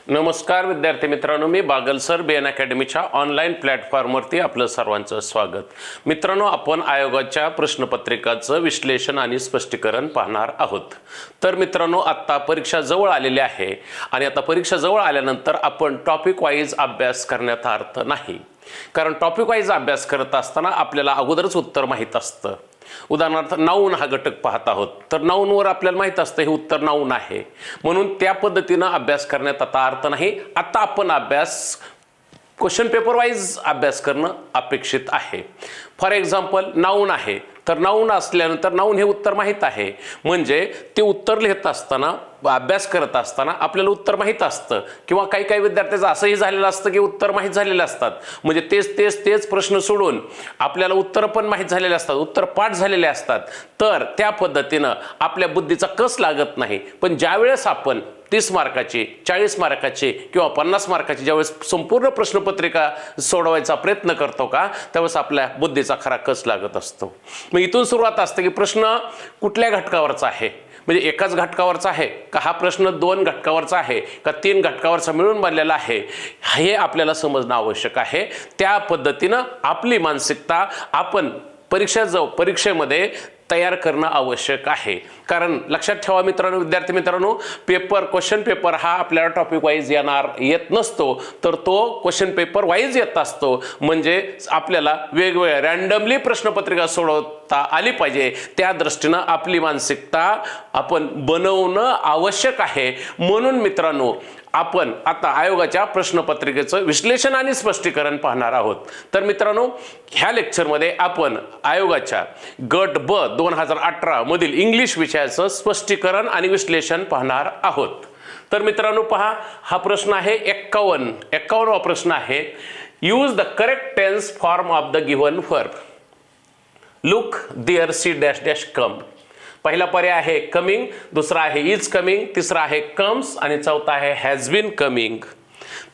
नमस्कार विद्यार्थी मित्रांनो, मी बागल सर बीएन अकॅडमीच्या ऑनलाईन प्लॅटफॉर्मवरती आपलं सर्वांचं स्वागत. मित्रांनो, आपण आयोगाच्या प्रश्नपत्रिकाचं विश्लेषण आणि स्पष्टीकरण पाहणार आहोत. तर मित्रांनो, आता परीक्षा जवळ आलेली आहे आणि आता परीक्षा जवळ आल्यानंतर आपण टॉपिक वाईज अभ्यास करण्यात अर्थ नाही. कारण टॉपिक वाईज अभ्यास करत असताना आपल्याला अगोदरच उत्तर माहीत असतं. उदाहरणार्थ नाऊन हा घटक पाहत आहोत, तर नाऊनवर आपल्याला माहित असतं हे उत्तर नाऊन आहे, म्हणून त्या पद्धतीनं अभ्यास करण्यात आता अर्थ नाही. आता आपण अभ्यास क्वेश्चन पेपर वाईज अभ्यास करणं अपेक्षित आहे. फॉर एक्झाम्पल नाऊन आहे, तर नाऊन असल्यानंतर नाऊन हे उत्तर माहीत आहे, म्हणजे ते उत्तर लिहित असताना अभ्यास करत असताना आपल्याला उत्तर माहीत असतं. किंवा काही काही विद्यार्थ्यांचं असंही झालेलं असतं की उत्तर माहीत झालेले असतात, म्हणजे तेच प्रश्न सोडून आपल्याला उत्तर पण माहीत झालेले असतात, उत्तर पाठ झालेले असतात. तर त्या पद्धतीनं आपल्या बुद्धीचा कस लागत नाही. पण ज्यावेळेस आपण 30 मार्काची, 40 मार्काची किंवा 50 मार्काची ज्यावेळेस संपूर्ण प्रश्नपत्रिका सोडवायचा प्रयत्न करतो का, त्यावेळेस आपल्या बुद्धीचा खरा कस लागत असतो. मग इथून सुरुवात असते की प्रश्न कुठल्या घटकावरचा आहे, म्हणजे एकाच घटकावरचा आहे का, हा प्रश्न 2 घटकावरचा आहे का 3 घटकावरचा मिळून बनलेला आहे, हे आपल्याला समजणं आवश्यक आहे. त्या पद्धतीनं आपली मानसिकता आपण परीक्षेमध्ये तयार करणं आवश्यक आहे. कारण लक्षात ठेवा मित्रांनो, विद्यार्थी मित्रांनो, क्वेश्चन पेपर हा आपल्याला टॉपिक वाईज येत नसतो, तर तो क्वेश्चन पेपर वाईज येत असतो. म्हणजे आपल्याला वेगवेगळ्या रॅन्डमली प्रश्नपत्रिका सोडवता आली पाहिजे. त्या दृष्टीनं आपली मानसिकता आपण बनवणं आवश्यक आहे. म्हणून मित्रांनो, आपण आता आयोगाच्या प्रश्नपत्रिकेचं विश्लेषण आणि स्पष्टीकरण पाहणार आहोत. तर मित्रांनो, ह्या लेक्चरमध्ये आपण आयोगाच्या गट ब 2018 मधील इंग्लिश विषयाचं स्पष्टीकरण आणि विश्लेषण पाहणार आहोत. तर मित्रांनो पहा, हा प्रश्न आहे 51वा प्रश्न आहे. Use the correct tense form of the given verb. Look there she dash dash come. पहिला पर्याय आहे कमिंग, दुसरा आहे इज कमिंग, तिसरा आहे कम्स आणि चौथा आहे हॅज बीन कमिंग.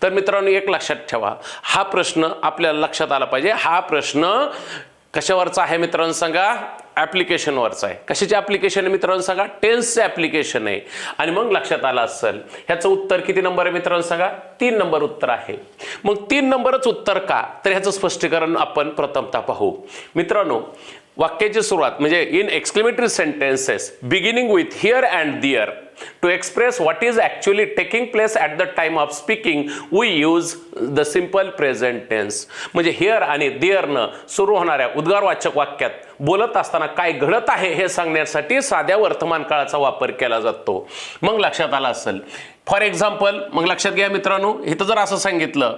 तर मित्रांनो, एक लक्षात ठेवा, हा प्रश्न आपल्याला लक्षात आला पाहिजे. हा प्रश्न कशावरचा आहे मित्रांनो सांगा? ॲप्लिकेशनवरचा आहे. कशाचे ॲप्लिकेशन आहे मित्रांनो सांगा? टेन्सचे ॲप्लिकेशन आहे. आणि मग लक्षात आलं असेल ह्याचं उत्तर किती नंबर आहे मित्रांनो सांगा? 3 नंबर उत्तर आहे. मग 3 नंबरच उत्तर का, तर ह्याचं स्पष्टीकरण आपण प्रथमतः पाहू. मित्रांनो, वाक्याची सुरुवात म्हणजे in exclamatory sentences beginning with here and there to express what is actually taking place at the time of speaking we use the simple present tense. म्हणजे हिअर आणि दिअरनं सुरू होणाऱ्या उद्गारवाचक वाक्यात बोलत असताना काय घडत आहे हे सांगण्यासाठी साध्या वर्तमान काळाचा वापर केला जातो. मग लक्षात आला असेल. फॉर एक्झाम्पल, मग लक्षात घ्या मित्रांनो, इथं जर असं सांगितलं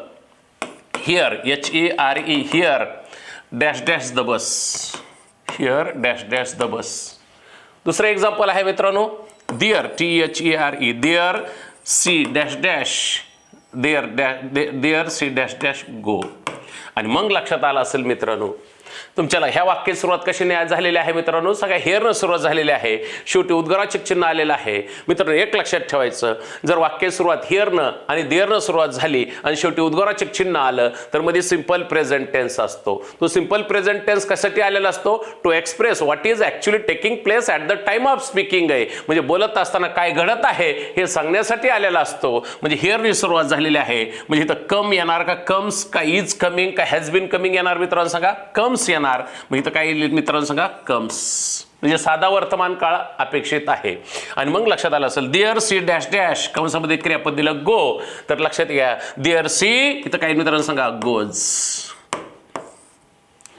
here HERE here dash dash the bus, here dash dash the bus. दुसरं एक्झाम्पल आहे मित्रांनो there THERE there she dash dash there she dash dash go. आणि मग लक्षात आलं असेल मित्रांनो, तुमच्याला ह्या वाक्याची सुरुवात कशी झालेली आहे मित्रांनो? सगळ्या हेअरनं सुरुवात झालेली आहे, शेवटी उद्गाराचक चिन्ह आलेलं आहे. मित्रांनो, एक लक्षात ठेवायचं, जर वाक्याची सुरुवात हिअरनं आणि देअरनं सुरुवात झाली आणि शेवटी उद्गाराचक चिन्ह आलं तर मध्ये सिंपल प्रेझेंट टेन्स असतो. तो सिंपल प्रेझेंट टेन्स कशासाठी आलेला असतो? To express what is actually taking place at the time of speaking आहे, म्हणजे बोलत असताना काय घडत आहे हे सांगण्यासाठी आलेला असतो. म्हणजे हिअरनी सुरुवात झालेली आहे, म्हणजे इथं कम येणार का कम्स, का इज कमिंग, का हॅज बीन कमिंग येणार मित्रांनो सांगा? कम्स येणार. मग इथं काय मित्रांनो सांगा? कम्स. म्हणजे साधा वर्तमान काळ अपेक्षित आहे. आणि मग लक्षात आलं असेल देअर सी डॅश डॅश कंसामध्ये क्रियापद दिलं गो, तर लक्षात घ्या देअर सी इथं काय मित्रांनो सांगा? गोज.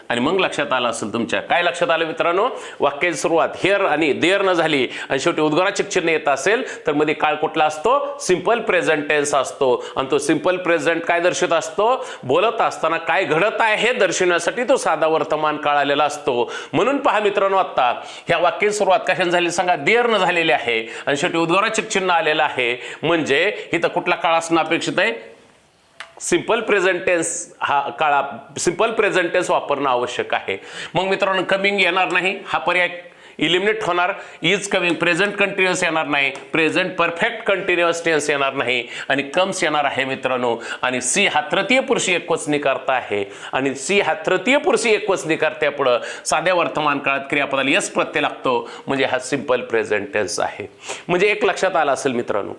आणि मग लक्षात आलं असेल तुमच्या, काय लक्षात आलं मित्रांनो? वाक्याची सुरुवात हिअर आणि देअर न झाली आणि शेवटी उद्गाराचक चिन्ह येत असेल तर मध्ये काळ कुठला असतो? सिंपल प्रेझेंट टेन्स असतो. आणि तो सिंपल प्रेझेंट काय दर्शवत असतो? बोलत असताना काय घडत आहे हे दर्शवण्यासाठी तो साधा वर्तमान काळ आलेला असतो. म्हणून पहा मित्रांनो, आता ह्या वाक्याची सुरुवात कशाने झाली सांगा? देअर न झालेली आहे आणि शेवटी उद्गाराचक चिन्ह आलेलं आहे, म्हणजे इथं कुठला काळ असणं अपेक्षित आहे? सिंपल प्रेझेंट टेन्स हा काळा सिंपल प्रेझेंट टेन्स वापरणं आवश्यक आहे. मग मित्रांनो, कमिंग येणार नाही, हा पर्याय इलिमिनेट होणार. इज कमिंग प्रेझेंट कंटिन्युअस येणार नाही, प्रेझेंट परफेक्ट कंटिन्युअस टेन्स येणार नाही आणि कम्स येणार आहे मित्रांनो. आणि सी हा तृतीय पुरुषी एकवचनी करता आहे आणि सी हा तृतीय पुरुषी एकवचनी करत्यापुढं साध्या वर्तमान काळात क्रियापदाला यस प्रत्यय लागतो, म्हणजे हा सिंपल प्रेझेंट टेन्स आहे. म्हणजे एक लक्षात आलं असेल मित्रांनो,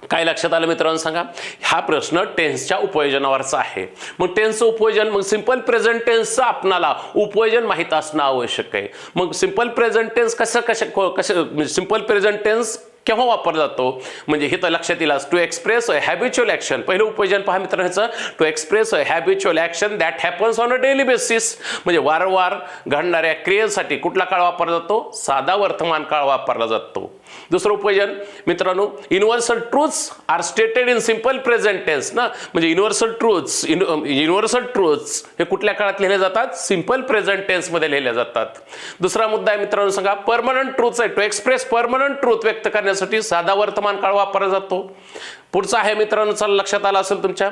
काय लक्षात आलं मित्रांनो सांगा? हा प्रश्न टेन्सच्या उपयोजनावरचा आहे. मग टेन्सचं उपयोजन, मग सिंपल प्रेझेंट टेन्सचं आपणाला उपयोजन माहीत असणं आवश्यक आहे. मग सिंपल प्रेझेंट टेन्स कसं सिंपल प्रेझेंट टेन्स केव्हा वापरला जातो म्हणजे हे तर लक्षात येईल. To express a habitual action, पहिलं उपयोजन पहा मित्रांनो ह्याचं, to express a habitual action that happens on a daily basis, म्हणजे वारंवार घडणाऱ्या क्रियेसाठी कुठला काळ वापरला जातो? साधा वर्तमान काळ वापरला जातो. दुसरं उपयोजन मित्रांनो, universal truths are stated in simple present tense ना, म्हणजे युनिव्हर्सल ट्रूथ्स हे कुठल्या काळात लिहिले जातात? सिंपल प्रेझेंट टेन्स मध्ये लिहिले जातात. दुसरा मुद्दा आहे मित्रांनो सांगा, परमनंट ट्रूथ्स आहे. टू एक्सप्रेस परमनंट ट्रूथ व्यक्त करण्यासाठी साधा वर्तमान काळ वापरला जातो. पुढचा आहे मित्रांनो, चला लक्षात आला असेल तुमच्या,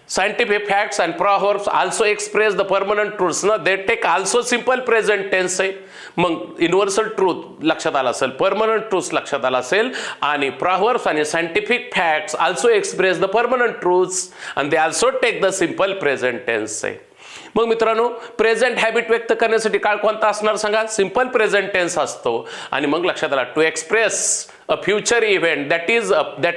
scientific facts and proverbs also express the permanent truths ना, they take also simple present tense आहे. मग युनिव्हर्सल ट्रूथ लक्षात आला असेल, परमनंट ट्रूथ्स लक्षात आला असेल, आणि प्रॉव्हर्ब्स आणि scientific facts also express the permanent truths and they also take the simple present tense आहे. मग मित्रांनो, प्रेझेंट हॅबिट व्यक्त करण्यासाठी काळ कोणता असणार सांगा? सिंपल प्रेझेंट टेन्स असतो. आणि मग लक्षात आला, to express a future event that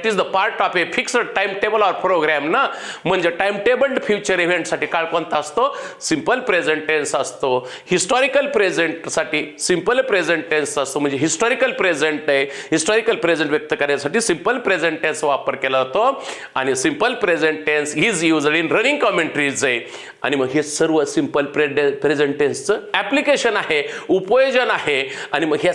is the part of a fixed time table or program ना, म्हणजे टाइम टेबल्ड फ्युचर इव्हेंटसाठी काळ कोणता असतो? सिंपल प्रेझेंट टेन्स असतो. हिस्टॉरिकल प्रेझेंटसाठी सिंपल प्रेझेंट टेन्स असतो, म्हणजे हिस्टॉरिकल प्रेझेंट आहे, हिस्टॉरिकल प्रेझेंट व्यक्त करण्यासाठी सिंपल प्रेझेंट टेन्स वापर केला जातो. आणि simple present tense is used in running commentaries आहे. आणि मग हे सर्व सिंपल प्रेझेंट टेन्सचं ॲप्लिकेशन आहे, उपयोजन आहे. आणि मग ह्या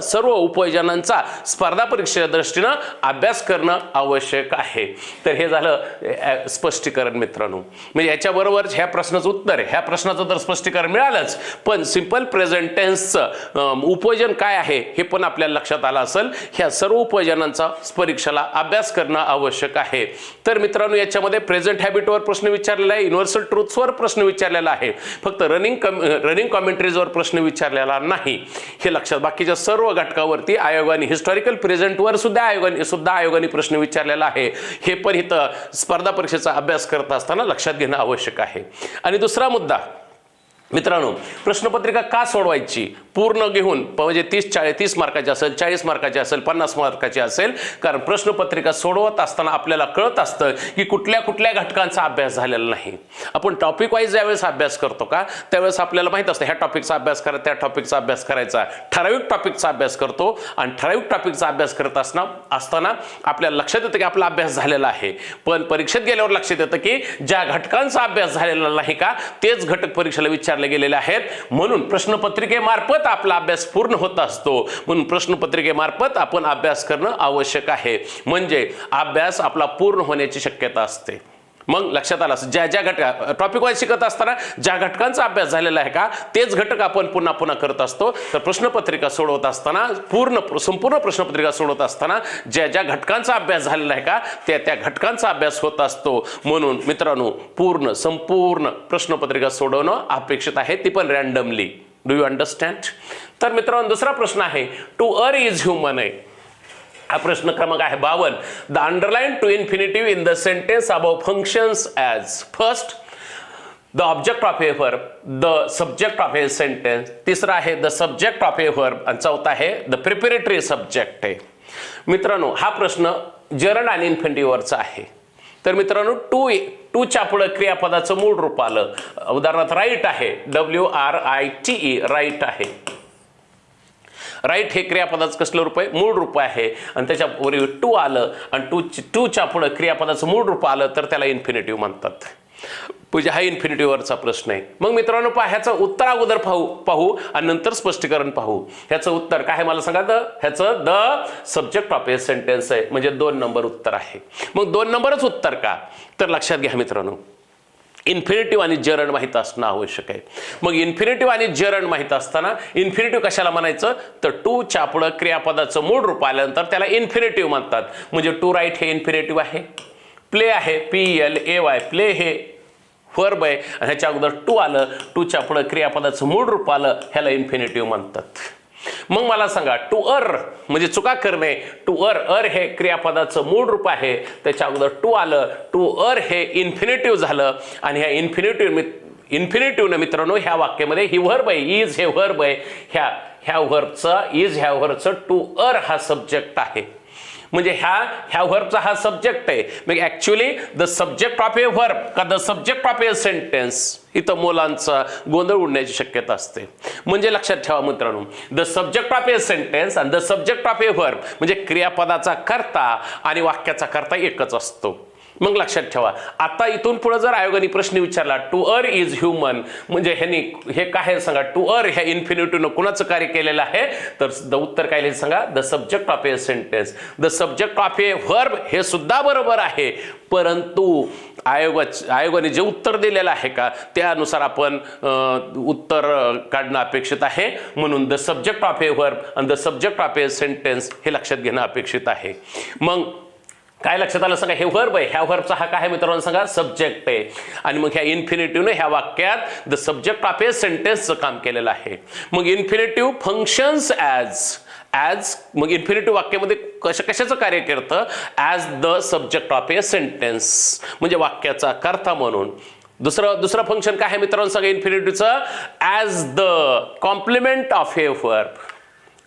सर्व उपयोजनांचा स्पर्धा परीक्षेच्या दृष्टीनं अभ्यास करणं आवश्यक आहे. तर हे झालं स्पष्टीकरण मित्रांनो. म्हणजे याच्याबरोबर ह्या प्रश्नाचं उत्तर आहे, ह्या प्रश्नाचं तर स्पष्टीकरण मिळालंच, पण सिंपल प्रेझेंट टेन्सचं उपयोजन काय आहे हे पण आपल्याला लक्षात आलं असेल. ह्या सर्व उपयोजनांचा परीक्षेला अभ्यास करणं आवश्यक आहे. तर मित्रांनो, याच्यामध्ये प्रेझेंट हॅबिटवर प्रश्न विचारलेला आहे, युनिव्हर्सल ट्रूथ्सवर प्रश्न विचारलेला आहे, फक्त रनिंग कॉमेंट्रीजवर प्रश्न विचारलेला नाही, हे लक्षात. बाकीच्या सर्व घटकावरती आयोगाने हिस्टॉरिकल प्रेझेंटवर सुद्धा आयोगाने प्रश्न विचारलेला आहे. हे पण इथं स्पर्धा परीक्षेचा अभ्यास करत असताना लक्षात घेणं आवश्यक आहे. आणि दुसरा मुद्दा मित्रांनो, प्रश्नपत्रिका का सोडवायची? पूर्ण घेऊन म्हणजे 30 मार्काची असेल, 40 मार्काची असेल, 50 मार्काची असेल, कारण प्रश्नपत्रिका सोडवत असताना आपल्याला कळत असतं की कुठल्या कुठल्या घटकांचा अभ्यास झालेला नाही. आपण टॉपिक वाईज ज्यावेळेस अभ्यास करतो का, त्यावेळेस आपल्याला माहित असतं ह्या टॉपिकचा अभ्यास करा, त्या टॉपिकचा अभ्यास करायचा. ठराविक टॉपिकचा अभ्यास करतो आणि ठराविक टॉपिकचा अभ्यास करत असताना आपल्याला लक्षात येतं की आपला अभ्यास झालेला आहे. पण परीक्षेत गेल्यावर लक्षात येतं की ज्या घटकांचा अभ्यास झालेला नाही का, तेच घटक परीक्षेला विचारले गेलेले आहेत. म्हणून प्रश्नपत्रिकेमार्फत आपला अभ्यास पूर्ण होत असतो. म्हणून प्रश्नपत्रिकेमार्फत आपण अभ्यास करणं आवश्यक आहे, म्हणजे अभ्यास आपला पूर्ण होण्याची शक्यता असते. मग लक्षात आलं, ज्या टॉपिक वाईज शिकत असताना ज्या घटकांचा अभ्यास झालेला आहे का, तेच घटक आपण पुन्हा पुन्हा करत असतो. तर प्रश्नपत्रिका सोडवत असताना संपूर्ण प्रश्नपत्रिका सोडवत असताना ज्या घटकांचा अभ्यास झालेला आहे का, त्या घटकांचा अभ्यास होत असतो. म्हणून मित्रांनो, संपूर्ण प्रश्नपत्रिका सोडवणं अपेक्षित आहे, ती पण रँडमली. Do you understand? तर मित्रांनो, दुसरा प्रश्न आहे, टू अर इज ह्युमन आहे. हा प्रश्न क्रमांक आहे 52. The underline to infinitive in the sentence above functions as first the object of a verb, the subject of a sentence. तिसरा आहे the subject of a verb आणि चौथा आहे द प्रिपेरेटरी सब्जेक्ट आहे. मित्रांनो, हा प्रश्न जर्ंड आणि इन्फिनिटिव्हवरचा आहे. तर मित्रांनो, टूच्या पुढे क्रियापदाचं मूळ रूप आलं. उदाहरणार्थ राईट आहे, WRITE, राईट आहे. राईट हे क्रियापदाचं कसलं रूप आहे? मूळ रूप आहे. आणि त्याच्यावर टू आलं आणि टूच्या पुढे क्रियापदाचं मूळ रूप आलं तर त्याला इन्फिनिटिव्ह म्हणतात. म्हणजे हा इन्फिनिटिव्हवरचा प्रश्न आहे. मग मित्रांनो, ह्याचं उत्तर अगोदर पाहू आणि नंतर स्पष्टीकरण पाहू. ह्याचं उत्तर काय आहे मला सांगा? ह्याचं the subject of a sentence आहे, म्हणजे 2 नंबर उत्तर आहे. मग 2 नंबरच उत्तर का? तर लक्षात घ्या मित्रांनो, इन्फिनिटिव्ह आणि जर्ंड माहित असणं आवश्यक आहे. मग इन्फिनिटिव्ह आणि जर्ंड माहित असताना इन्फिनिटिव्ह कशाला म्हणायचं? तर टूच्या पुढे क्रियापदाचं मूळ रूप आल्यानंतर त्याला इन्फिनिटिव्ह म्हणतात. म्हणजे टू राईट हे इन्फिनिटिव्ह आहे. प्ले आहे, PLAY, प्ले हे वर्ब आहे आणि ह्याच्या अगोदर टू आलं, टूच्या पुढे क्रियापदाचं मूळ रूप आलं, ह्याला इन्फिनिटिव्ह म्हणतात. मग मला सांगा, टू अर म्हणजे चुका करणे. टू अर हे क्रियापदाचं मूळ रूप आहे, त्याच्या अगोदर टू आलं, टू अर हे इन्फिनिटिव्ह झालं. आणि ह्या इन्फिनिटिव्हनं मित्रांनो ह्या वाक्यामध्ये ही वर्ब आहे, इज हे वर्ब आहे. ह्या वर्बचं टू अर हा सब्जेक्ट आहे. म्हणजे ह्या व्हर्बचा हा सब्जेक्ट आहे, मग actually the subject of a verb का the subject of a sentence, इथं मुलांचा गोंधळ उडण्याची शक्यता असते. म्हणजे लक्षात ठेवा मित्रांनो, the subject of a sentence आणि the subject of a verb म्हणजे क्रियापदाचा कर्ता आणि वाक्याचा कर्ता एकच असतो. मग लक्षात ठेवा, आता इथून पुढे जर आयोगाने प्रश्न विचारला टू अर इज ह्युमन म्हणजे हे काय आहे सांगा, टू अर ह्या इन्फिनिटिव्हनं कुणाचं कार्य केलेलं आहे, तर उत्तर काय लिहिलं सांगा, the subject of a sentence. The subject of a verb हे सुद्धा बरोबर आहे, परंतु आयोगाने जे उत्तर दिलेलं आहे का त्यानुसार आपण उत्तर काढणं अपेक्षित आहे. म्हणून the subject of a verb आणि the subject of a sentence हे लक्षात घेणं अपेक्षित आहे. मग काय लक्षात आलं सांगा, हे व्हर्ब आहे, ह्या व्हर्बचा हा काय आहे मित्रांनो सांगा, सब्जेक्ट आहे. आणि मग ह्या इन्फिनिटिव्हने ह्या वाक्यात द सब्जेक्ट ऑफ ए सेंटेन्सचं काम केलेलं आहे. मग इन्फिनिटिव्ह फंक्शन्स ॲज मग इन्फिनिटिव्ह वाक्यामध्ये कशाचं कार्य करतं, as the subject of a sentence म्हणजे वाक्याचा कर्ता म्हणून. दुसरं फंक्शन काय आहे मित्रांनो सांगा इन्फिनिटिव्हचं, as the complement of a verb.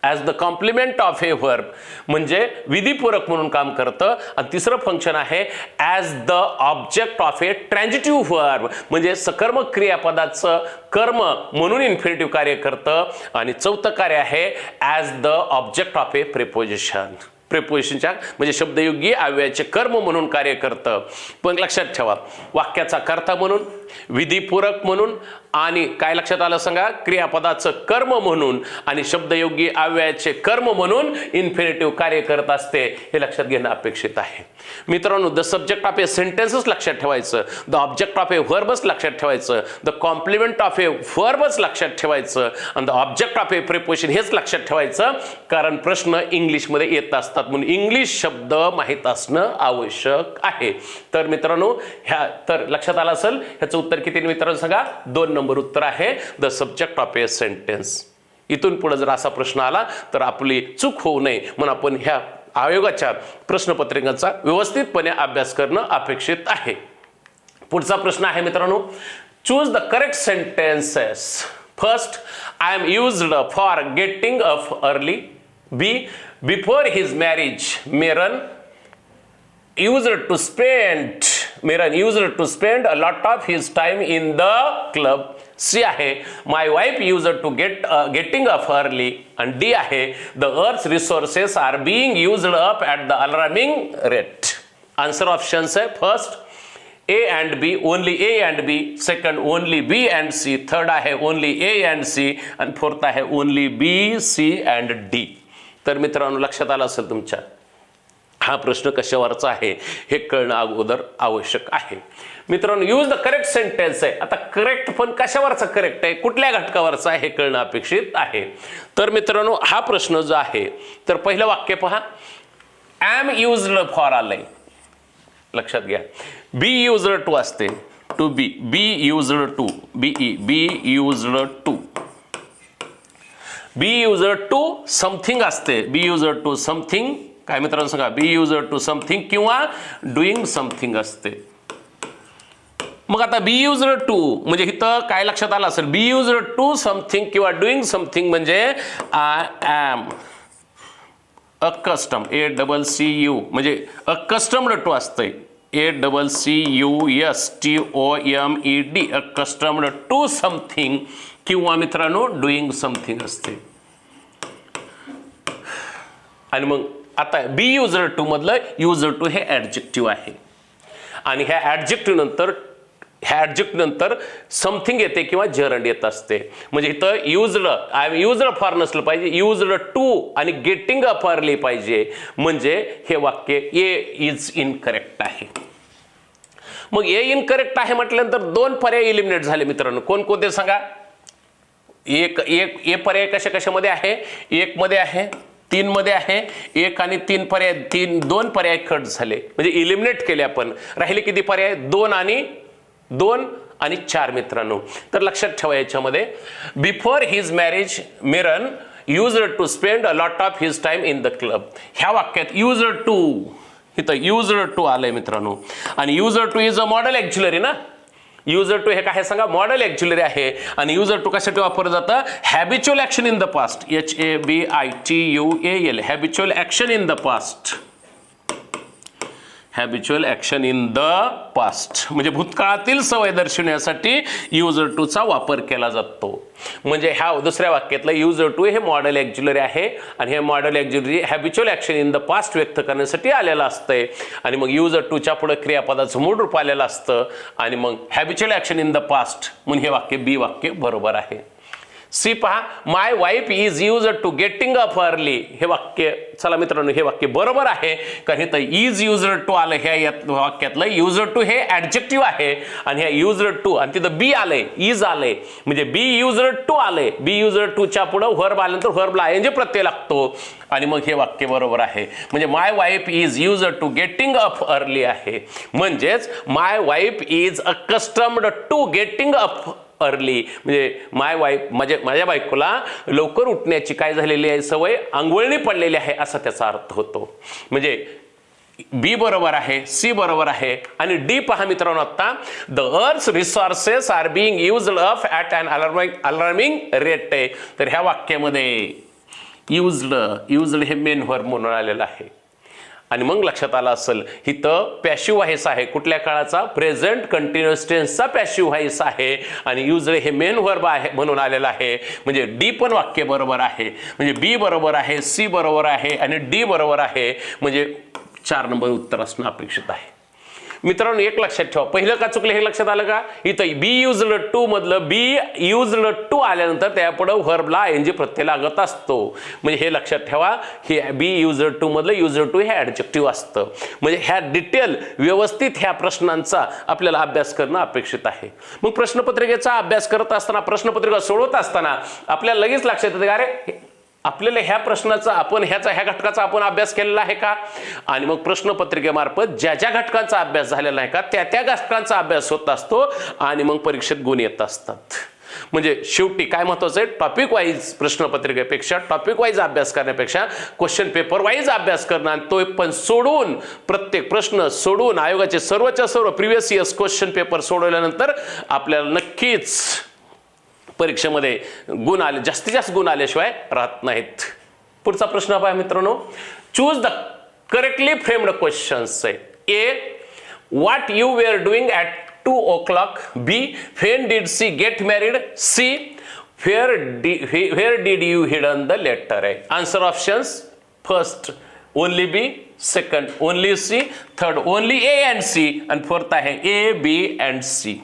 As the complement of a verb म्हणजे विधिपूरक म्हणून काम करतं. आणि तिसरं फंक्शन आहे as the object of a transitive verb म्हणजे सकर्मक क्रियापदाचं कर्म म्हणून इन्फिनिटिव्ह कार्य करतं. आणि चौथं कार्य आहे as the object of a preposition. प्रिपोजिशनच्या म्हणजे शब्दयोगी अव्ययाचे कर्म म्हणून कार्य करतं. पण लक्षात ठेवा, वाक्याचा कर्ता म्हणून, विधिपूरक म्हणून आणि काय लक्षात आलं सांगा, क्रियापदाचं कर्म म्हणून आणि शब्दयोगी अव्ययाचे कर्म म्हणून इन्फिनिटिव्ह कार्य करत असते, हे लक्षात घेणं अपेक्षित आहे. मित्रांनो, द सब्जेक्ट ऑफ ए सेंटेन्सच लक्षात ठेवायचं, द ऑब्जेक्ट ऑफ ए व्हर्बच लक्षात ठेवायचं, द कॉम्प्लिमेंट ऑफ ए व्हर्बच लक्षात ठेवायचं आणि the object of a preposition हेच लक्षात ठेवायचं, कारण प्रश्न इंग्लिशमध्ये येत असतात म्हणून इंग्लिश शब्द माहीत असणं आवश्यक आहे. तर मित्रांनो, तर लक्षात आलं असेल, ह्याचं उत्तर किती मित्रांनो सांगा, 2 नंबर उत्तर आहे the subject of a sentence. इथून पुढे जर असा प्रश्न आला तर आपली चूक होऊ नये म्हणून आपण ह्या आयोगाच्या प्रश्नपत्रिकांचा व्यवस्थितपणे अभ्यास करणं अपेक्षित आहे. पुढचा प्रश्न आहे मित्रांनो, choose the correct sentences. First, I am used for getting up early. B, before his marriage मेरन used to spend a lot of his time in the club. C आहे my wife used to getting up early. and D आहे the earth's resources are being used up at the alarming rate. Answer options आहे first A and B, only A and B. Second, only B and C. Third आहे only A and C. and fourth आहे only B, C and D. तर मित्रांनो, लक्षात आलं असेल तुमच्या, हा प्रश्न कशावरचा आहे हे कळणं अगोदर आवश्यक आहे. मित्रांनो, यूज द करेक्ट सेंटेन्स आहे. आता करेक्ट पण कशावरचा करेक्ट आहे, कुठल्या घटकावरचा आहे हे कळणं अपेक्षित आहे. तर मित्रांनो, हा प्रश्न जो आहे, तर पहिलं वाक्य पहा, ॲम युज्ड फॉर आलंय, लक्षात घ्या. बी युज्ड टू असते, to be, be used to, be, be used to, be used to something असते, बी युज्ड टू समथिंग काय मित्रांनो सांगा, बी युज्ड टू समथिंग किंवा डुईंग समथिंग असते. मग आता बी युज्ड टू म्हणजे इथं काय लक्षात आलं असेल, बी युज्ड टू समथिंग किंवा डुईंग समथिंग म्हणजे आय एम अकस्टम, ACCU म्हणजे अकस्टम्ड टू असते, ACCUSTOMED, अकस्टम्ड टू समथिंग किंवा मित्रांनो डुईंग समथिंग असते. आणि मग आता बी युज्ड टू मधलं युज्ड टू हे ॲडजेक्टिव्ह आहे आणि ह्या ॲडजेक्टिव्ह नंतर समथिंग येते किंवा जरंड येत असते. म्हणजे इथं used, I am used for नसलं पाहिजे, युज्ड टू आणि गेटिंग अप अर्ली पाहिजे, म्हणजे हे वाक्य ए इज इनकरेक्ट आहे. मग ए इनकरेक्ट आहे म्हटल्यानंतर 2 पर्याय इलिमिनेट झाले मित्रांनो. कोणकोणते सांगा, एक पर्याय कशामध्ये आहे, 1 मध्ये आहे, 3 मध्ये आहे, 1 आणि 3 पर्याय, 2 पर्याय कट झाले म्हणजे इलिमिनेट केले आपण. राहिले किती पर्याय, 2 आणि 4 मित्रांनो. तर लक्षात ठेवा याच्यामध्ये, before his marriage Meran used to spend a lot of his time in the club. ह्या वाक्यात युज्ड टू, इथं युज्ड टू आलंय मित्रांनो. आणि used to is a modal actually ना, युजर टू हे काय सांगा, मॉडेल ॲक्च्युलरी आहे. आणि युजर टू कशासाठी वापरलं जातं, habitual action in the past, HABITUAL, habitual action in the past. Habitual action in the past म्हणजे भूतकाळातील सवय दर्शवण्यासाठी युजर टूचा वापर केला जातो. म्हणजे ह्या दुसऱ्या वाक्यातलं युजर टू हे मॉडेल ॲक्झिलरी आहे आणि हे model auxiliary habitual action in the past व्यक्त करण्यासाठी आलेलं असतंय आणि मग युजर टूच्या पुढे क्रियापदाचं मूळ रूप आलेलं असतं आणि मग habitual action in the past म्हणून हे वाक्य बी वाक्य बरोबर आहे. सी पहा, my wife is used to getting up early हे वाक्य, चला मित्रांनो हे वाक्य बरोबर आहे कारण इथं इज युजर टू आलं ह्या वाक्यातलं. युजर टू हे ॲडजेक्टिव्ह आहे आणि ह्या युजर टू आणि तिथं बी आलंय, इज आलंय म्हणजे बी युजर टू आलंय. बी युजर टूच्या पुढं व्हर्ब आल्यानंतर व्हर्बला ING प्रत्यय लागतो आणि मग हे वाक्य बरोबर आहे. म्हणजे my wife is used to getting up early आहे. म्हणजेच my wife is accustomed to getting up early म्हणजे माझ्या बायकोला लवकर उठण्याची काय झालेली आहे सवय, अंघोळणी पडलेली आहे असा त्याचा अर्थ होतो. म्हणजे बी बरोबर आहे, सी बरोबर आहे आणि डी पहा मित्रांनो, आता the earth's resources are being used up at an alarming rate आहे. तर ह्या वाक्यामध्ये युज्ड हे मेन व्हर्ब म्हणून आलेलं आहे आणि मग लक्षात आलं असेल इथं पॅसिव्ह व्हॉइस आहे. कुठल्या काळाचा, प्रेझेंट कंटिन्युअस टेन्सचा पॅसिव्ह व्हॉइस आहे आणि युज्ड हे मेन व्हर्ब आहे म्हणून आलेलं आहे. म्हणजे डी पण वाक्य बरोबर आहे. म्हणजे बी बरोबर आहे, सी बरोबर आहे आणि डी बरोबर आहे. म्हणजे 4 नंबर उत्तर असणं अपेक्षित आहे. मित्रांनो एक लक्षात ठेवा, पहिलं का चुकलं हे लक्षात आलं का, इथं बी युज्ड टू मधलं बी युज्ड टू आल्यानंतर त्यापुढे व्हर्बला ING प्रत्यय लागत असतो. म्हणजे हे लक्षात ठेवा, हे बी युज्ड टू मधलं युज्ड टू हे ॲडजेक्टिव्ह असतं. म्हणजे ह्या डिटेल व्यवस्थित ह्या प्रश्नांचा आपल्याला अभ्यास करणं अपेक्षित आहे. मग प्रश्नपत्रिकेचा अभ्यास करत असताना, प्रश्नपत्रिका सोडवत असताना आपल्याला लगेच लक्षात येतं का अरे आपल्याला ह्या प्रश्नाचा ह्या घटकाचा आपण अभ्यास केलेला आहे का, आणि मग प्रश्नपत्रिकेमार्फत ज्या घटकांचा अभ्यास झालेला आहे का त्या घटकांचा अभ्यास होत असतो आणि मग परीक्षेत गुण येत असतात. म्हणजे शेवटी काय महत्वाचं आहे, टॉपिक वाईज प्रश्नपत्रिकेपेक्षा टॉपिक वाईज अभ्यास करण्यापेक्षा क्वेश्चन पेपर वाईज अभ्यास करणं आणि तो पण सोडून प्रत्येक प्रश्न सोडून आयोगाचे सर्वच्या सर्व प्रिव्हियस इयर्स क्वेश्चन पेपर सोडवल्यानंतर आपल्याला नक्कीच परीक्षेमध्ये गुण आले, जास्तीत जास्त गुण आल्याशिवाय राहत नाहीत. पुढचा प्रश्न पहा मित्रांनो, choose the correctly framed questions आहे. A, what you were doing at 2 o'clock. B, when did she get married? C, where did you hidden the letter? आहे. Answer options, first only B, second only C, third only A and C आणि fourth आहे A B and C.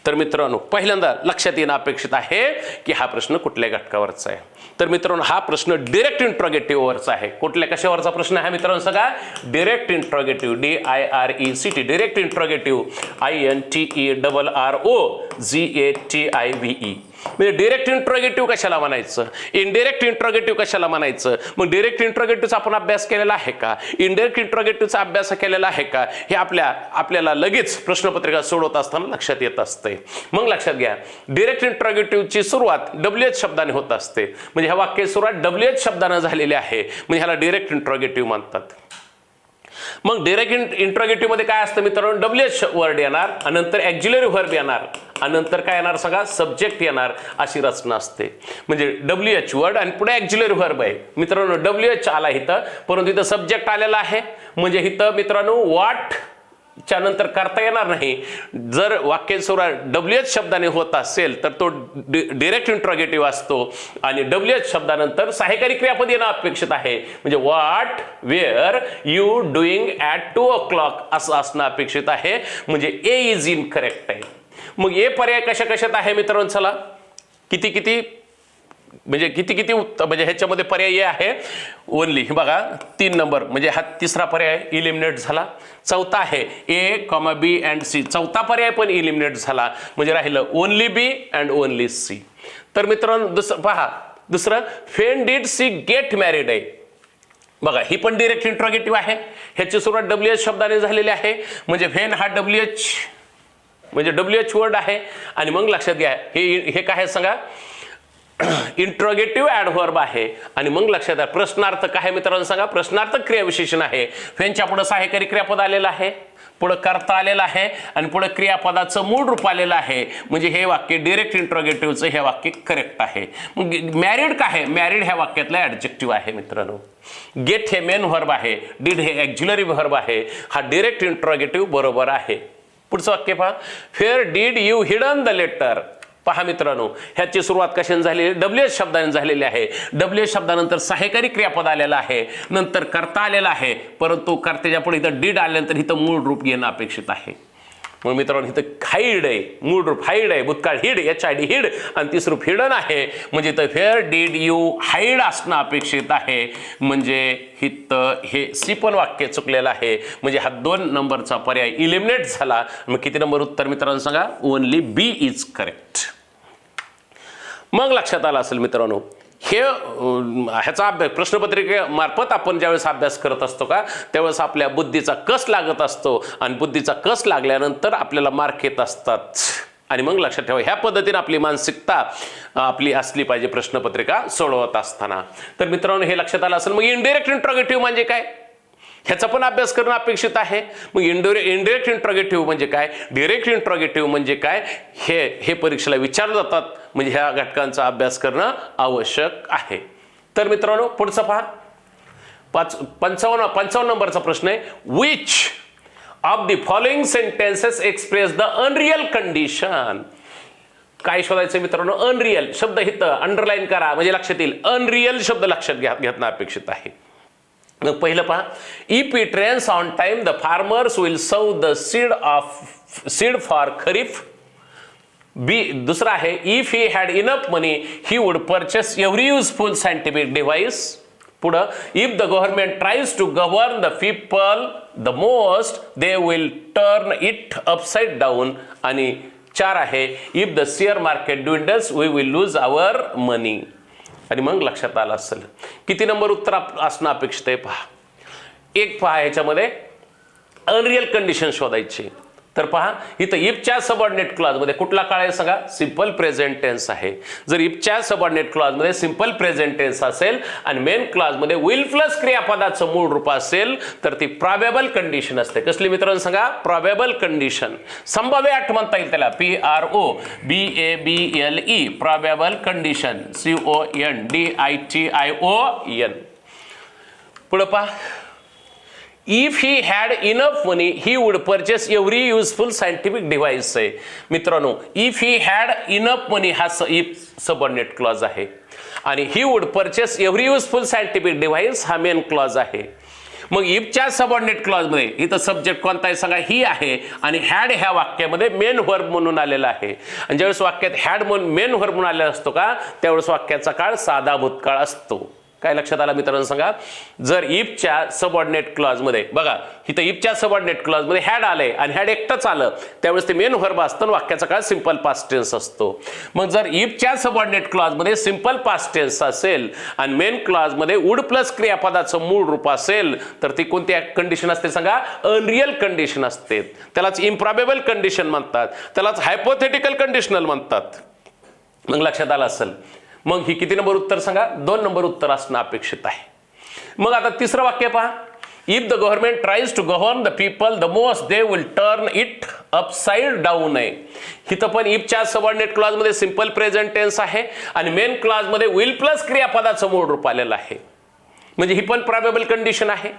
तर मित्रांनो पहिल्यांदा लक्षात येणं अपेक्षित आहे की हा प्रश्न कुठल्या घटकावरचा आहे. तर मित्रांनो हा प्रश्न डायरेक्ट इंट्रोगेटिव्हवरचा आहे. कुठल्या कशावरचा प्रश्न आहे मित्रांनो सगळा, direct interrogative, DIRECT, direct interrogative, INTERROGATIVE. म्हणजे डायरेक्ट इंट्रोगेटिव्ह कशाला म्हणायचं, इनडायरेक्ट इंट्रोगेटिव्ह कशाला म्हणायचं. मग डायरेक्ट इंट्रोगेटिव्हचा आपण अभ्यास केलेला आहे का, इनडायरेक्ट इंट्रोगेटिव्हचा अभ्यास केलेला आहे का, हे आपल्याला लगेच प्रश्नपत्रिका सोडवत असताना लक्षात येत असते. मग लक्षात घ्या, डायरेक्ट इंट्रोगेटिव्हची सुरुवात WH शब्दाने होत असते. म्हणजे ह्या वाक्याची सुरुवात WH शब्दाने झालेली आहे म्हणजे ह्याला डायरेक्ट इंट्रोगेटिव्ह म्हणतात. मग डायरेक्ट इंट्रोगेटिव्ह मध्ये काय असतं मित्रांनो, WH वर्ड येणार आणि नंतर ॲक्झिलरी व्हर्ब येणार आणि नंतर काय येणार सगळा सब्जेक्ट येणार, अशी रचना असते. म्हणजे WH वर्ड आणि पुढे ॲक्झिलरी व्हर्ब आहे. मित्रांनो WH आला इथं, परंतु इथं सब्जेक्ट आलेला आहे. म्हणजे इथं मित्रांनो व्हॉट च्या नंतर करता येणार नाही. जर वाक्य सुरुवात WH शब्दाने होत असेल तर तो डायरेक्ट इंट्रोगेटिव्ह असतो आणि WH शब्दानंतर सहाय्यकारी क्रियापद येणं अपेक्षित आहे. म्हणजे what were you doing at 2 o'clock असं असणं अपेक्षित आहे. म्हणजे ए इज इनकरेक्ट आहे. मग ए पर्याय कशा कशात आहे मित्रांनो, चला किती म्हणजे ह्याच्यामध्ये पर्याय आहे ओनली बघा 3 नंबर, म्हणजे हा तिसरा पर्याय इलिमिनेट झाला. चौथा आहे A, B अँड C, चौथा पर्याय पण इलिमिनेट झाला. म्हणजे राहिलं only B and only C. तर मित्रांनो दुसरं when did she get married आहे. बघा ही पण डायरेक्ट इंट्रोगेटिव्ह आहे. ह्याची सुरुवात WH शब्दाने झालेली आहे. म्हणजे when हा WH म्हणजे WH वर्ड आहे आणि मग लक्षात घ्या हे काय आहे सांगा, इंट्रोगेटिव्ह ॲडव्हर्ब आहे आणि मग लक्षात द्या प्रश्नार्थक आहे मित्रांनो सांगा प्रश्नार्थक क्रियाविशेषण आहे त्यांच्या पुढे सहाय्यकारी क्रियापद आलेलं आहे पुढे कर्ता आलेला आहे आणि पुढे क्रियापदाचं मूळ रूप आलेलं आहे म्हणजे हे वाक्य डायरेक्ट इंट्रोगेटिव्हचं हे वाक्य करेक्ट आहे मग मॅरिड काय आहे मॅरिड ह्या वाक्यातला ॲडजेक्टिव्ह आहे मित्रांनो गेट हे मेन व्हर्ब आहे डिड हे ॲक्झिलरी व्हर्ब आहे हा डायरेक्ट इंट्रोगेटिव्ह बरोबर आहे पुढचं वाक्य पहा fair did you hidden the letter पहा मित्रांनो ह्याची सुरुवात कशाने झाली डब्ल्यूएस शब्दाने झालेली आहे डब्ल्यूएस शब्दानंतर सहाय्यकारी क्रियापद आलेला आहे नंतर कर्ता आलेला आहे परंतु कर्त्याच्या पुढे इथं डीड आल्यानंतर इथं मूळ रूप येणं अपेक्षित आहे मग मित्रांनो इथं हाईड आहे मूळ रूप हाईड आहे भूतकाळ हिड HID हिड आणि तिसरं रूप हिडन आहे म्हणजे इथं फेअर डीड यू हाईड असणं अपेक्षित आहे म्हणजे इथं हे सी पण वाक्य चुकलेलं आहे म्हणजे हा 2 नंबरचा पर्याय इलिमिनेट झाला मग किती नंबर उत्तर मित्रांनो सांगा ओनली बी इज करेक्ट मग लक्षात आलं असेल मित्रांनो हे ह्याचा अभ्यास प्रश्नपत्रिकेमार्फत आपण ज्यावेळेस अभ्यास करत असतो का त्यावेळेस आपल्या बुद्धीचा कस लागत असतो आणि बुद्धीचा कस लागल्यानंतर आपल्याला मार्क येत असतात आणि मग लक्षात ठेवा ह्या पद्धतीने आपली मानसिकता आपली असली पाहिजे प्रश्नपत्रिका सोडवत असताना तर मित्रांनो हे लक्षात आलं असेल मग इनडायरेक्ट इंट्रोगेटिव्ह म्हणजे काय ह्याचा पण अभ्यास करणं अपेक्षित आहे मग इनडायरेक्ट इंट्रोगेटिव्ह म्हणजे काय डायरेक्ट इंट्रोगेटिव्ह म्हणजे काय हे परीक्षेला विचारले जातात म्हणजे ह्या घटकांचा अभ्यास करणं आवश्यक आहे तर मित्रांनो पुढचा पहा 55 नंबरचा प्रश्न आहे which of the following sentences express the unreal condition काय शोधायचं मित्रांनो अनरियल शब्द इथं अंडरलाईन करा म्हणजे लक्षात येईल अनरियल शब्द लक्षात घेणं अपेक्षित आहे मग पहिलं पहा if it rains on time the farmers will sow the seed for kharif B दुसरा आहे if he had enough money he would purchase every useful scientific device पुढं if the government tries to govern the people the most they will turn it upside down आणि 4 आहे if the share market dwindles we will lose our money आणि मग लक्षात आलं असेल किती number उत्तर असणं अपेक्षित आहे पहा एक पहा ह्याच्यामध्ये अनरियल कंडिशन शोधायची तर पहा इथं इफच्या सबऑर्डिनेट क्लॉज मध्ये कुठला काळ आहे सांगा सिंपल प्रेझेंट टेन्स आहे जर इफच्या सबऑर्डिनेट क्लॉज मध्ये सिंपल प्रेझेंट टेन्स असेल आणि मेन क्लॉज मध्ये विल प्लस क्रियापदाचं मूळ रूप असेल तर ती प्रॉबेबल कंडिशन असते कसली मित्रांनो सांगा प्रॉबेबल कंडिशन संभाव्य अट म्हणता येईल त्याला PROBABLE प्रॉबेबल कंडिशन CONDITION पुढे पहा if he had enough money he would purchase every useful scientific device आहे मित्रांनो इफ ही हॅड इनफ मनी हा इफ सबऑर्डिनेट क्लॉज आहे आणि ही would purchase every useful scientific device हा मेन क्लॉज आहे मग इफच्या सबऑर्डिनेट क्लॉज मध्ये इथं सब्जेक्ट कोणता आहे सांगा ही आहे आणि हॅड ह्या वाक्यामध्ये मेन व्हर्ब म्हणून आलेला आहे आणि ज्यावेळेस वाक्यात हॅड म्हणून मेन व्हर्ब म्हणून आलेला असतो का त्यावेळेस वाक्याचा काळ साधा भूतकाळ असतो काय लक्षात आलं मित्रांनो सांगा जर इफच्या सबऑर्डिनेट क्लॉज मध्ये बघा इथं इफच्या सबऑर्डिनेट क्लॉज मध्ये हॅड आले आणि हॅड एकटंच आलं त्यावेळेस ते मेन व्हर्ब असतं वाक्याचा काळ सिंपल पास्ट टेन्स असतो मग जर इफच्या सबऑर्डिनेट क्लॉज मध्ये सिंपल पास्ट टेन्स असेल आणि मेन क्लॉज मध्ये वुड प्लस क्रियापदाचं मूळ रूप असेल तर ती कोणती कंडिशन असते सांगा अनरियल कंडिशन असते त्यालाच इम्प्रॉबेबल कंडिशन म्हणतात त्यालाच हायपोथेटिकल कंडिशनल म्हणतात मग लक्षात आलं असेल मग ही किती नंबर उत्तर सांगा 2 नंबर उत्तर असणं अपेक्षित आहे मग आता तिसरं वाक्य पहा if the government tries to govern the people the most they will turn it upside down आहे इथं पण इफच्या सबऑर्डिनेट क्लॉज मध्ये सिंपल प्रेझेंट टेन्स आहे आणि मेन क्लॉज मध्ये विल प्लस क्रियापदाचं मूळ रूप आलेलं आहे म्हणजे ही पण प्रॉबेबल कंडिशन आहे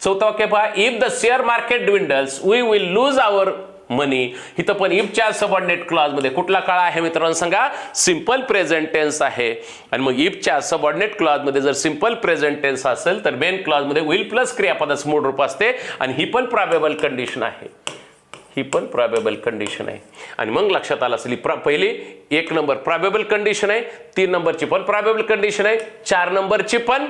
चौथं वाक्य पहा if the share market dwindles we will lose our money इथं पण इफच्या सबऑर्डिनेट क्लॉज मध्ये कुठला काळ आहे मित्रांनो सांगा सिंपल प्रेझेंट टेन्स आहे आणि मग इफच्या सबऑर्डिनेट क्लॉज मध्ये जर सिंपल प्रेझेंट टेन्स असेल तर मेन क्लॉज मध्ये विल प्लस क्रियापदाचं मूळ रूप असते आणि ही पण प्रॉबेबल कंडिशन आहे ही पण प्रॉबेबल कंडिशन आहे आणि मग लक्षात आलं असेल पहिली 1 नंबर प्रॉबेबल कंडिशन आहे 3 नंबरची पण प्रॉबेबल कंडिशन आहे 4 नंबरची पण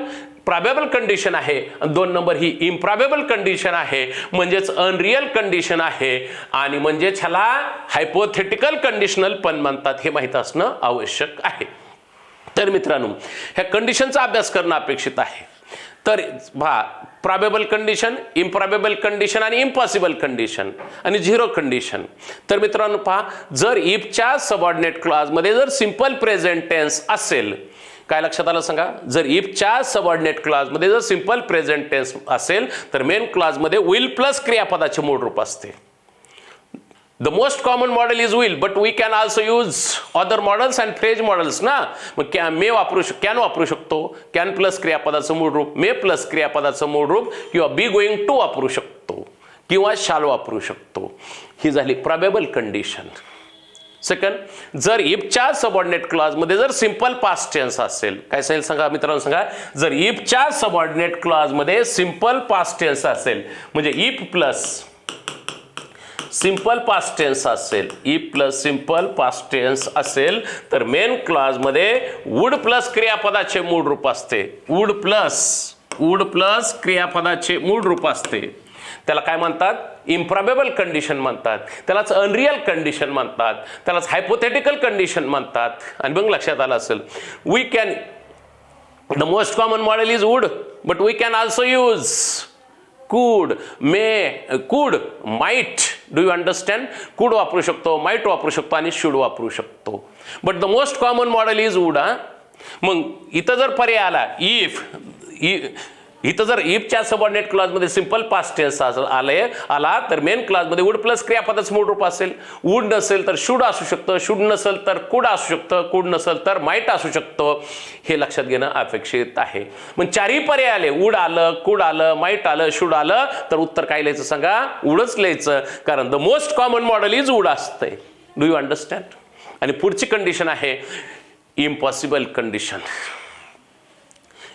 प्रॉबेबल कंडिशन आहे आणि 2 नंबर ही इम्प्रॉबेबल कंडिशन आहे म्हणजेच अनरियल कंडिशन आहे आणि म्हणजेच ह्याला हायपोथेटिकल कंडिशनल पण म्हणतात हे माहित असणं आवश्यक आहे तर मित्रांनो ह्या कंडिशनचा अभ्यास करणं अपेक्षित आहे तर प्रॉबेबल कंडिशन, इम्प्रॉबेबल कंडिशन आणि इम्पॉसिबल कंडिशन आणि झिरो कंडिशन. तर मित्रांनो पहा, जर इफच्या सबऑर्डिनेट क्लॉजमध्ये जर सिंपल प्रेझेंट टेन्स असेल, काय लक्षात आलं सांगा, जर इफच्या सबऑर्डिनेट क्लॉजमध्ये जर सिंपल प्रेझेंट टेन्स असेल तर मेन क्लॉजमध्ये विल प्लस क्रियापदाचे मूळ रूप असते. The most common modal is will, but we can also use other modals and phrase modals ना. मग मे कॅन वापरू शकतो, कॅन प्लस क्रियापदाचं मूळ रूप, मे प्लस क्रियापदाचं मूळ रूप, किंवा बी गोइंग टू वापरू शकतो, किंवा शाल वापरू शकतो. ही झाली प्रॉबेबल कंडिशन. सेकंड, जर इफच्या सबऑर्डिनेट क्लॉजमध्ये जर सिंपल पास्ट टेन्स असेल, काय सांगेल सांगा मित्रांनो, सांगा, जर इफच्या सबऑर्डिनेट क्लॉजमध्ये सिंपल पास्ट टेन्स असेल, म्हणजे if plus simple past tense असेल, if plus simple past tense असेल तर मेन क्लॉजमध्ये वुड प्लस क्रियापदाचे मूळ रूप असते. वुड प्लस क्रियापदाचे मूळ रूप असते. त्याला काय म्हणतात, इम्प्रॉबेबल कंडिशन म्हणतात, त्यालाच अनरियल कंडिशन म्हणतात, त्यालाच हायपोथेटिकल कंडिशन म्हणतात. आणि मग लक्षात आलं असेल, we can, the most common modal is would, but we can also use could, may, could, might. Do you understand? could वापरू शकतो, might वापरू शकतो आणि should वापरू शकतो. But the most common model is would. मग इथं जर पर्याय आला if, इथं जर इफच्या सबऑर्डिनेट क्लॉजमध्ये सिंपल पास्ट टेन्स आला तर मेन क्लॉजमध्ये वुड प्लस क्रियापदाचं मूळ रूप असेल. वुड नसेल तर शुड असू शकतं, शुड नसेल तर कुड असू शकतं, कुड नसेल तर माईट असू शकतं. हे लक्षात घेणं अपेक्षित आहे. मग चारही पर्याय आले, वुड आलं, कुड आलं, माईट आलं, शुड आलं, तर उत्तर काय लिहायचं सांगा, वुडच लिहायचं, कारण the most common modal is would असतंय. Do you understand? आणि पुढची कंडिशन आहे इम्पॉसिबल कंडिशन.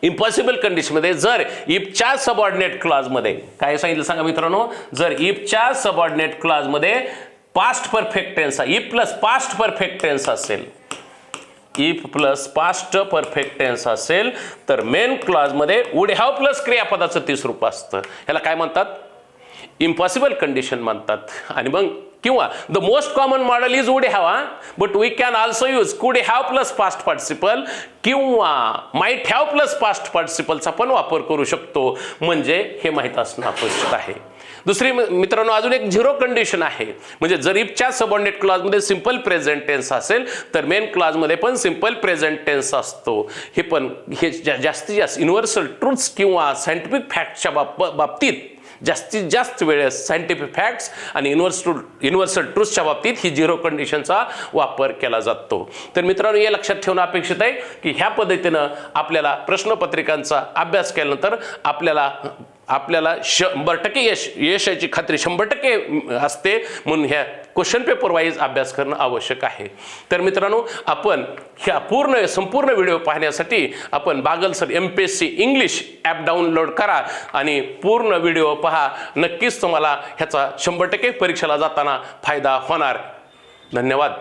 इम्पॉसिबल कंडिशनमध्ये जर इफच्या सबऑर्डिनेट क्लॉजमध्ये काय सांगितलं सांगा मित्रांनो, जर इफच्या सबऑर्डिनेट क्लॉजमध्ये past perfect tense, if plus past perfect tense असेल, if plus past perfect tense असेल तर मेन क्लॉजमध्ये वुड हॅव प्लस क्रियापदाचं तीस रूप असतं. ह्याला काय म्हणतात, इम्पॉसिबल कंडिशन म्हणतात. आणि मग किंवा the most common modal is would have, but we can also use could have plus past participle किंवा माईट हॅव प्लस पास्ट पार्टिसिपलचा पण वापर करू शकतो. म्हणजे हे माहीत असणं अपेक्षित आहे. दुसरी मित्रांनो अजून एक झिरो कंडिशन आहे, म्हणजे जर इफच्या सबऑर्डिनेट क्लॉजमध्ये सिंपल प्रेझेंट टेन्स असेल तर मेन क्लॉजमध्ये पण सिंपल प्रेझेंट टेन्स असतो. हे पण हे जास्तीत जास्त युनिव्हर्सल ट्रूथ्स किंवा सायंटिफिक फॅक्टच्या बाबतीत जास्तीत जास्त वेळेस सायंटिफिक फॅक्ट्स आणि युनिव्हर्सल ट्रूथच्या बाबतीत ही झिरो कंडिशनचा वापर केला जातो. तर मित्रांनो हे लक्षात ठेवणं अपेक्षित आहे की ह्या पद्धतीनं आपल्याला प्रश्नपत्रिकांचा अभ्यास केल्यानंतर आपल्याला 100% यशाची खात्री 100% असते. म्हणून ह्या क्वेश्चन पेपर वाईज अभ्यास करणं आवश्यक आहे. तर मित्रांनो आपण ह्या संपूर्ण व्हिडिओ पाहण्यासाठी आपण Bagal sir MPSC English app download करा आणि पूर्ण व्हिडिओ पहा. नक्कीच तुम्हाला ह्याचा 100% परीक्षेला जाताना फायदा होणार. धन्यवाद.